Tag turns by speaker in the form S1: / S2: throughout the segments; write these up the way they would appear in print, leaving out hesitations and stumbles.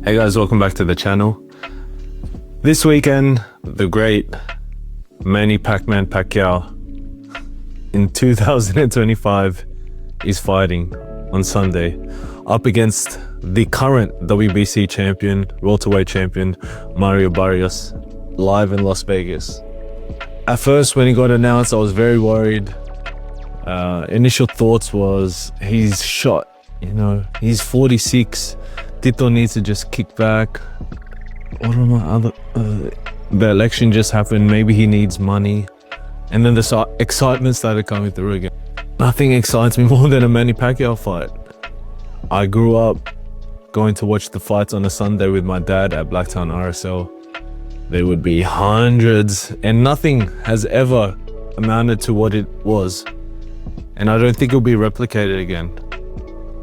S1: Hey guys, welcome back to the channel. This weekend, the great Manny Pacquiao in 2025 is fighting on Sunday up against the current WBC champion, welterweight champion, Mario Barrios, live in Las Vegas. At first, when he got announced, I was very worried. Initial thoughts was he's shot, he's 46. Tito needs to just kick back. The election just happened. Maybe he needs money. And then the excitement started coming through again. Nothing excites me more than a Manny Pacquiao fight. I grew up going to watch the fights on a Sunday with my dad at Blacktown RSL. There would be hundreds, and nothing has ever amounted to what it was. And I don't think it'll be replicated again.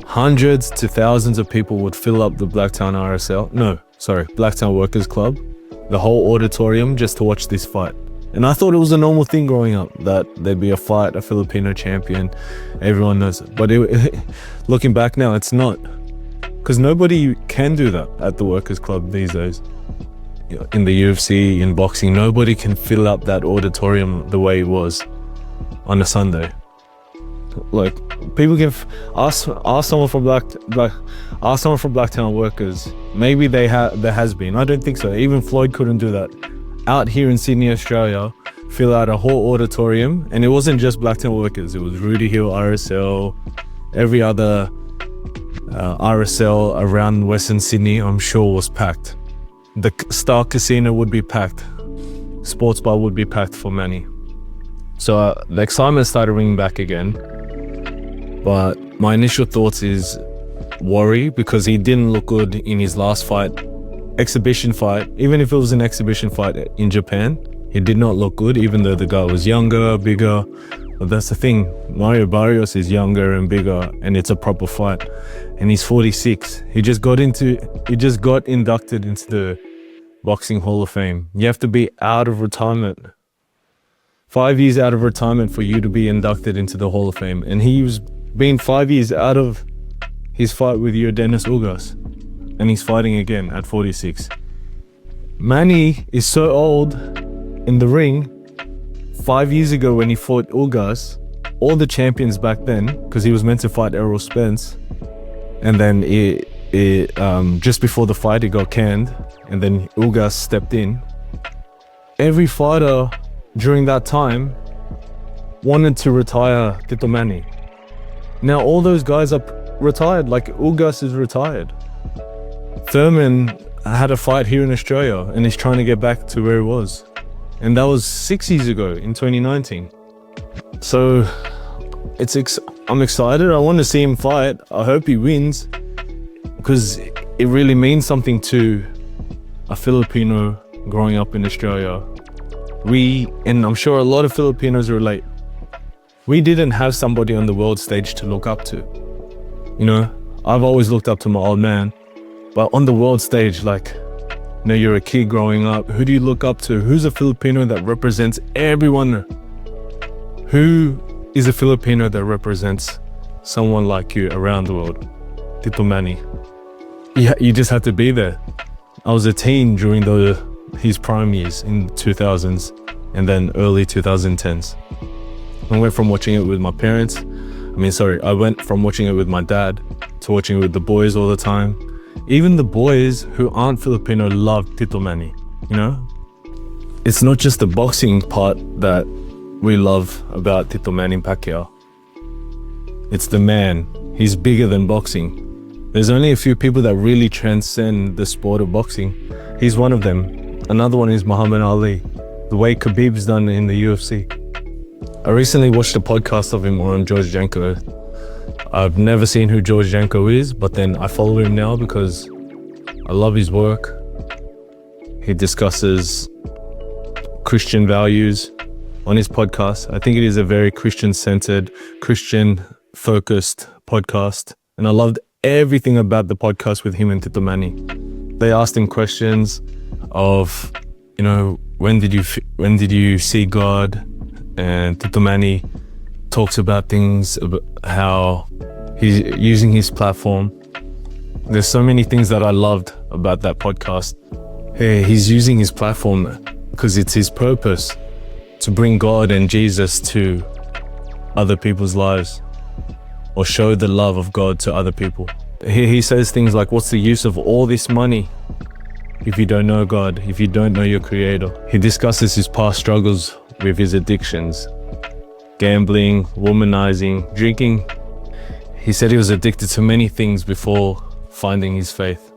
S1: Hundreds to thousands of people would fill up the Blacktown Workers Club, the whole auditorium, just to watch this fight. And I thought it was a normal thing growing up, that there'd be a fight, a Filipino champion, everyone knows it. But looking back now, it's not. Because nobody can do that at the Workers Club these days. In the UFC, in boxing, nobody can fill up that auditorium the way it was on a Sunday. Like, people can ask someone from Blacktown Workers. Maybe there has been. I don't think so. Even Floyd couldn't do that. Out here in Sydney, Australia, fill out a whole auditorium, and it wasn't just Blacktown Workers. It was Rudy Hill RSL, every other RSL around Western Sydney, I'm sure was packed. The Star Casino would be packed. Sports Bar would be packed for Manny. So the excitement started ringing back again. But my initial thoughts is worry, because he didn't look good in his last fight, exhibition fight. Even if it was an exhibition fight in Japan, he did not look good, even though the guy was younger, bigger. But that's the thing, Mario Barrios is younger and bigger, and it's a proper fight. And he's 46. He just got inducted into the Boxing Hall of Fame. You have to be out of retirement, 5 years out of retirement, for you to be inducted into the Hall of Fame. And he was been 5 years out of his fight with Dennis Ugas, and he's fighting again at 46. Manny is so old in the ring. 5 years ago when he fought Ugas, all the champions back then, because he was meant to fight Errol Spence, and then just before the fight it got canned, and then Ugas stepped in. Every fighter during that time wanted to retire Tito Manny. Now all those guys are retired, like Ugas is retired. Thurman had a fight here in Australia and he's trying to get back to where he was. And that was 6 years ago in 2019. So I'm excited. I want to see him fight. I hope he wins, because it really means something to a Filipino growing up in Australia. And I'm sure a lot of Filipinos relate. We didn't have somebody on the world stage to look up to. I've always looked up to my old man, but on the world stage, you're a kid growing up. Who do you look up to? Who's a Filipino that represents everyone? Who is a Filipino that represents someone like you around the world? Tito Manny. Yeah, you just have to be there. I was a teen during his prime years in the 2000s and then early 2010s. I went from watching it with my parents. I went from watching it with my dad to watching it with the boys all the time. Even the boys who aren't Filipino love Tito Manny, It's not just the boxing part that we love about Tito Manny Pacquiao. It's the man. He's bigger than boxing. There's only a few people that really transcend the sport of boxing. He's one of them. Another one is Muhammad Ali, the way Khabib's done in the UFC. I recently watched a podcast of him on George Janko. I've never seen who George Janko is, but then I follow him now because I love his work. He discusses Christian values on his podcast. I think it is a very Christian-centered, Christian-focused podcast. And I loved everything about the podcast with him and Tito Manny. They asked him questions of, when did you see God? And Tito Manny talks about things, about how he's using his platform There's so many things that I loved about that podcast. Hey, he's using his platform because it's his purpose to bring God and Jesus to other people's lives, or show the love of God to other people. He says things like, what's the use of all this money if you don't know God, if you don't know your Creator? He discusses his past struggles with his addictions, gambling, womanizing, drinking. He said he was addicted to many things before finding his faith.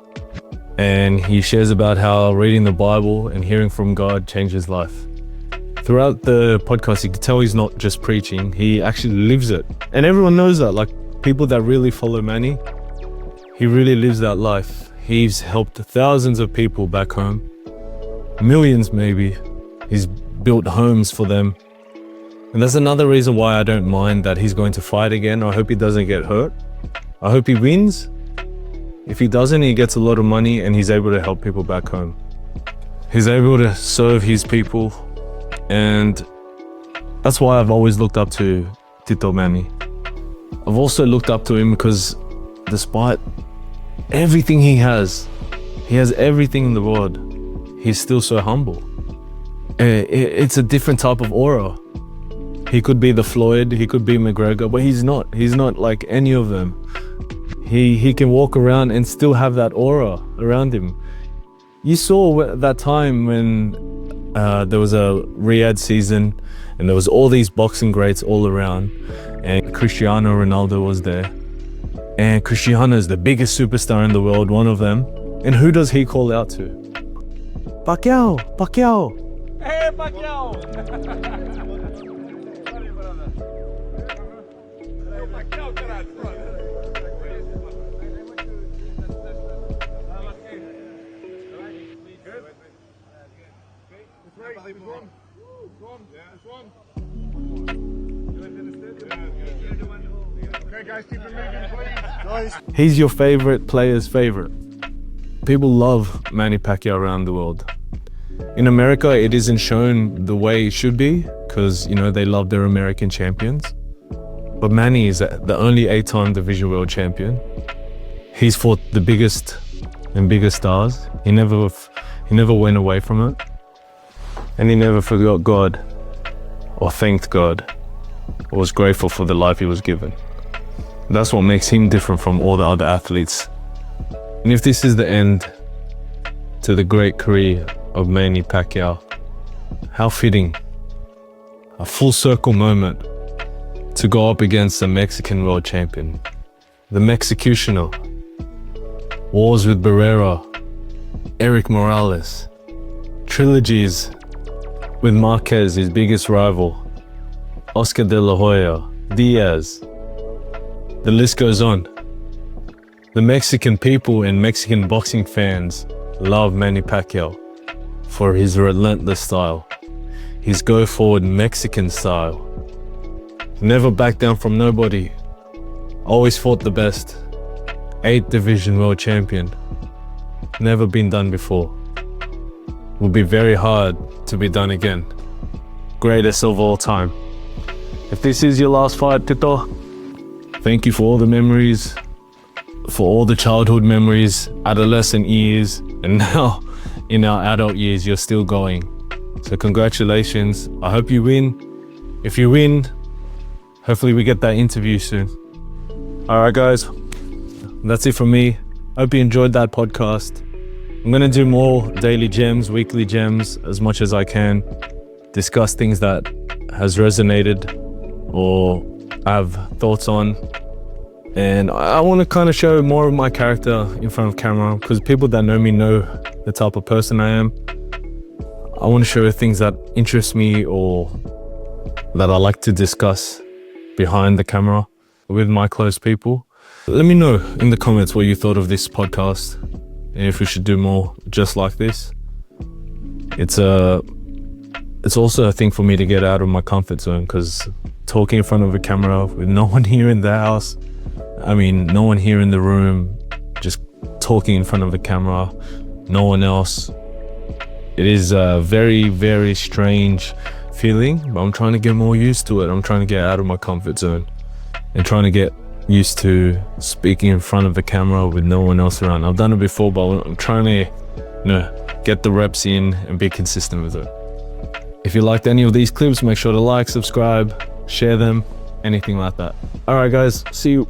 S1: And he shares about how reading the Bible and hearing from God changed his life. Throughout the podcast, you can tell he's not just preaching, he actually lives it. And everyone knows that, like people that really follow Manny, he really lives that life. He's helped thousands of people back home, millions maybe. He's built homes for them. And that's another reason why I don't mind that he's going to fight again. I hope he doesn't get hurt. I hope he wins. If he doesn't, he gets a lot of money and he's able to help people back home. He's able to serve his people. And that's why I've always looked up to Tito Manny. I've also looked up to him because despite everything he has everything in the world, he's still so humble. It's a different type of aura. He could be the Floyd, he could be McGregor, but he's not like any of them. He can walk around and still have that aura around him. You saw that time when there was a Riyadh season and there was all these boxing greats all around, and Cristiano Ronaldo was there. And Cristiano is the biggest superstar in the world, one of them. And who does he call out to? Pacquiao!
S2: Hey, Pacquiao! Okay, guys, keep it moving, please.
S1: He's your favorite player's favorite. People love Manny Pacquiao around the world. In America, it isn't shown the way it should be because, they love their American champions. But Manny is the only 8-time division world champion. He's fought the biggest and biggest stars. He never went away from it. And he never forgot God or thanked God or was grateful for the life he was given. That's what makes him different from all the other athletes. And if this is the end to the great career of Manny Pacquiao, how fitting, a full circle moment to go up against the Mexican world champion, the Mexicutioner, wars with Barrera, Eric Morales, trilogies with Marquez, his biggest rival, Oscar de la Hoya, Diaz. The list goes on. The Mexican people and Mexican boxing fans love Manny Pacquiao for his relentless style, his go-forward Mexican style. Never backed down from nobody, always fought the best. 8th division world champion, never been done before. Will be very hard to be done again. Greatest of all time. If this is your last fight, Tito, thank you for all the memories, for all the childhood memories, adolescent years, and now in our adult years, you're still going. So congratulations. I hope you win. If you win, hopefully we get that interview soon. All right, guys, that's it from me. Hope you enjoyed that podcast. I'm gonna do more daily gems, weekly gems, as much as I can. Discuss things that has resonated or I have thoughts on. And I want to kind of show more of my character in front of camera because people that know me know the type of person I am. I want to show things that interest me or that I like to discuss behind the camera with my close people. Let me know in the comments what you thought of this podcast and if we should do more just like this. It's also a thing for me to get out of my comfort zone because talking in front of a camera with no one here in the house, no one here in the room, just talking in front of the camera, no one else. It is a very, very strange feeling, but I'm trying to get more used to it. I'm trying to get out of my comfort zone and trying to get used to speaking in front of a camera with no one else around. I've done it before, but I'm trying to, get the reps in and be consistent with it. If you liked any of these clips, make sure to like, subscribe, share them, anything like that. All right, guys, see you.